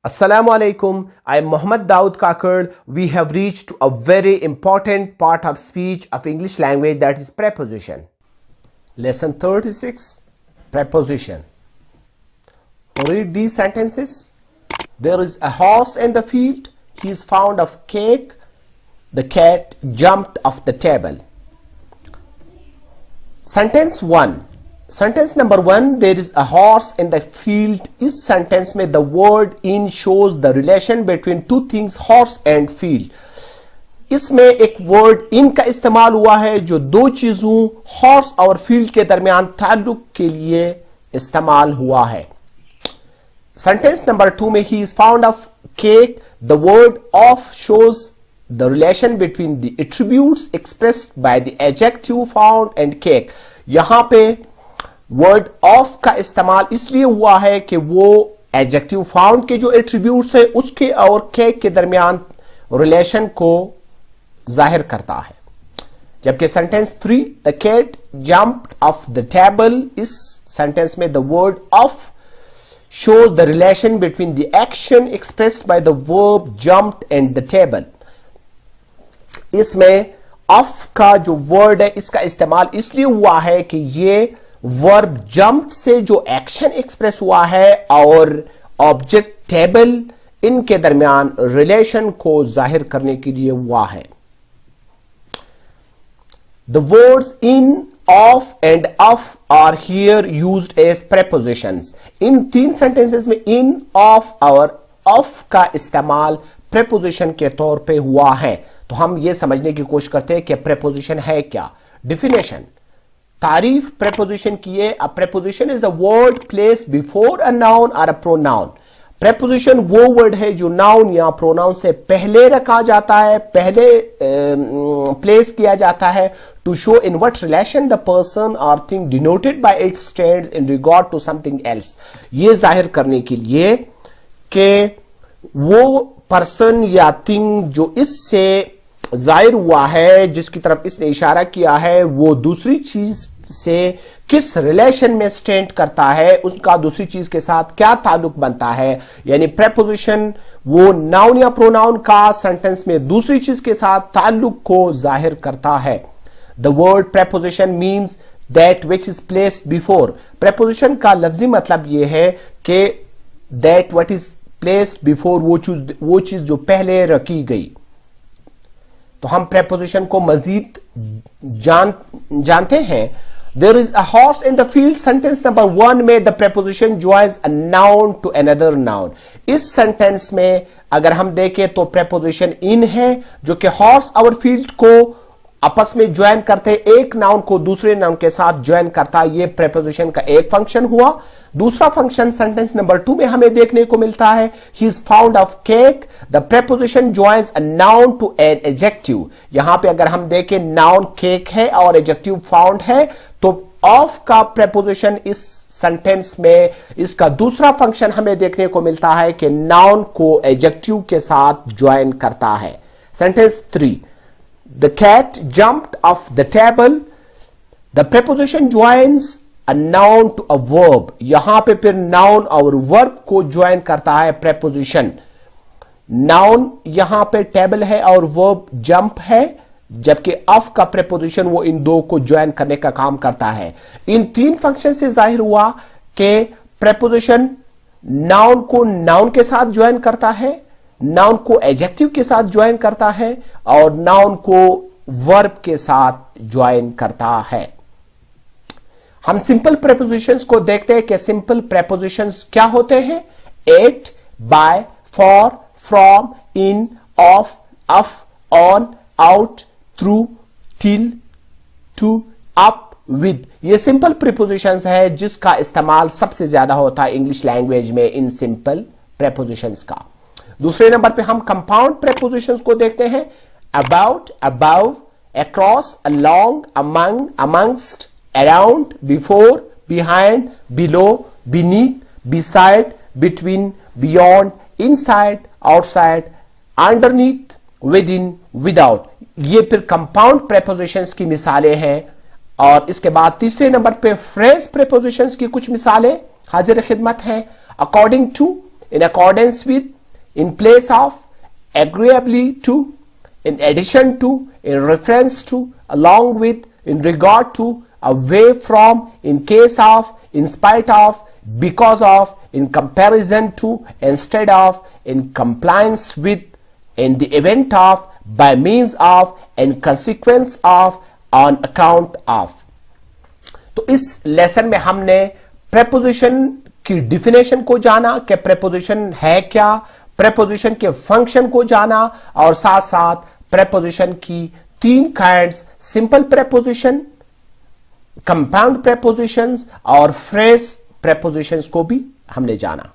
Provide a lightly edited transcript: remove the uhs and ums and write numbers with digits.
Assalamu alaikum. I am Muhammad Daud Kakad. We have reached a very important part of speech of English language, that is preposition. Lesson 36, preposition. Read these sentences. There is a horse in the field. He is fond of cake. The cat jumped off the table. Sentence 1. Sentence number 1, there is a horse in the field. इस sentence में the word in shows the relation between two things, horse and field. इसमें एक word in का इस्तेमाल हुआ है जो दो चीजों horse और field के दरमियान ताल्लुक के लिए इस्तेमाल हुआ है. Sentence number 2 में he is fond of cake. The word of shows the relation between the attributes expressed by the adjective found and cake. यहाँ पे वर्ड ऑफ का इस्तेमाल इसलिए हुआ है कि वो एडजेक्टिव फाउंड के जो एट्रीब्यूट्स है उसके और केक के दरमियान रिलेशन को जाहिर करता है. जबकि sentence 3, the cat jumped off the table, इस सेंटेंस में the word of shows the relation between the action expressed by the verb jumped and the table. इसमें ऑफ का जो वर्ड है इसका इस्तेमाल इसलिए हुआ है कि ये वर्ब जंप से जो एक्शन एक्सप्रेस हुआ है और ऑब्जेक्ट टेबल, इनके दरमियान रिलेशन को जाहिर करने के लिए हुआ है. The words in, of and of are here used as prepositions. इन तीन सेंटेंसेस में इन, ऑफ और ऑफ का इस्तेमाल प्रेपोजिशन के तौर पे हुआ है. तो हम ये समझने की कोशिश करते हैं कि प्रेपोजिशन है क्या. डिफिनेशन, तारीफ प्रेपोजिशन की है. A preposition is the word place before a noun और अ प्रोनाउन. प्रेपोजिशन वो वर्ड है जो नाउन या प्रोनाउन से पहले रखा जाता है, पहले प्लेस किया जाता है, to show in what relation the person और thing denoted by it stands in regard to something else. ये जाहिर करने के लिए कि वो पर्सन या थिंग जो इससे जाहिर हुआ है, जिसकी तरफ इसने इशारा किया है, वो दूसरी चीज से किस रिलेशन में स्टैंड करता है, उसका दूसरी चीज के साथ क्या ताल्लुक बनता है. यानी प्रेपोजिशन वो नाउन या प्रोनाउन का सेंटेंस में दूसरी चीज के साथ ताल्लुक को जाहिर करता है. The word preposition means that which is placed before. Preposition का लफ्जी मतलब यह है कि that what is placed before, वो चीज जो पहले रखी गई. तो हम प्रेपोजिशन को मजीद जानते हैं. There is a horse in the field. Sentence number 1 में the preposition joins a noun to another noun. इस सेंटेंस में अगर हम देखें तो प्रेपोजिशन इन है जो कि हॉर्स और फील्ड को आपस में ज्वाइन करते, एक नाउन को दूसरे नाउन के साथ ज्वाइन करता. ये प्रेपोजिशन का एक फंक्शन हुआ. दूसरा फंक्शन सेंटेंस नंबर 2 में हमें देखने को मिलता है. He is found of cake. The preposition joins a noun to an adjective. यहां पे अगर हम देखें नाउन केक है और एडजेक्टिव फाउंड है, तो ऑफ का प्रेपोजिशन इस सेंटेंस में इसका दूसरा फंक्शन हमें देखने को मिलता है कि नाउन को एडजेक्टिव के साथ ज्वाइन करता है. Sentence 3, the cat jumped off the table. The preposition joins a noun to a verb. यहां पे फिर noun और verb को ज्वाइन करता है preposition. noun यहां पे table है और verb jump है, जबकि of का preposition वो इन दो को ज्वाइन करने का काम करता है. इन तीन फंक्शन से जाहिर हुआ कि preposition noun को noun के साथ ज्वाइन करता है, नाउन को एडजेक्टिव के साथ ज्वाइन करता है और नाउन को वर्ब के साथ ज्वाइन करता है. हम सिंपल प्रेपोजिशंस को देखते हैं कि सिंपल प्रेपोजिशंस क्या होते हैं. At, by, for, from, in, of, off, on, out, through, till, to, up, with. ये सिंपल प्रेपोजिशंस है जिसका इस्तेमाल सबसे ज्यादा होता है इंग्लिश लैंग्वेज में इन सिंपल प्रेपोजिशंस का. दूसरे नंबर पे हम कंपाउंड प्रेपोजिशंस को देखते हैं. About, above, across, along, among, amongst, around, before, behind, below, beneath, beside, between, beyond, inside, outside, underneath, with in, without. ये फिर कंपाउंड प्रेपोजिशंस की मिसालें हैं. और इसके बाद तीसरे नंबर पे फ्रेज प्रेपोजिशंस की कुछ मिसालें हाजिर खिदमत हैं. According to, in accordance with, in place of, agreeably to, in addition to, in reference to, along with, in regard to, away from, in case of, in spite of, because of, in comparison to, instead of, in compliance with, in the event of, by means of, in consequence of, on account of। तो इस lesson में हमने preposition की definition को जाना कि preposition है क्या, प्रेपोजिशन के फंक्शन को जाना, और साथ साथ प्रेपोजिशन की 3 kinds, simple preposition, compound prepositions और फ्रेज प्रेपोजिशंस को भी हमने जाना।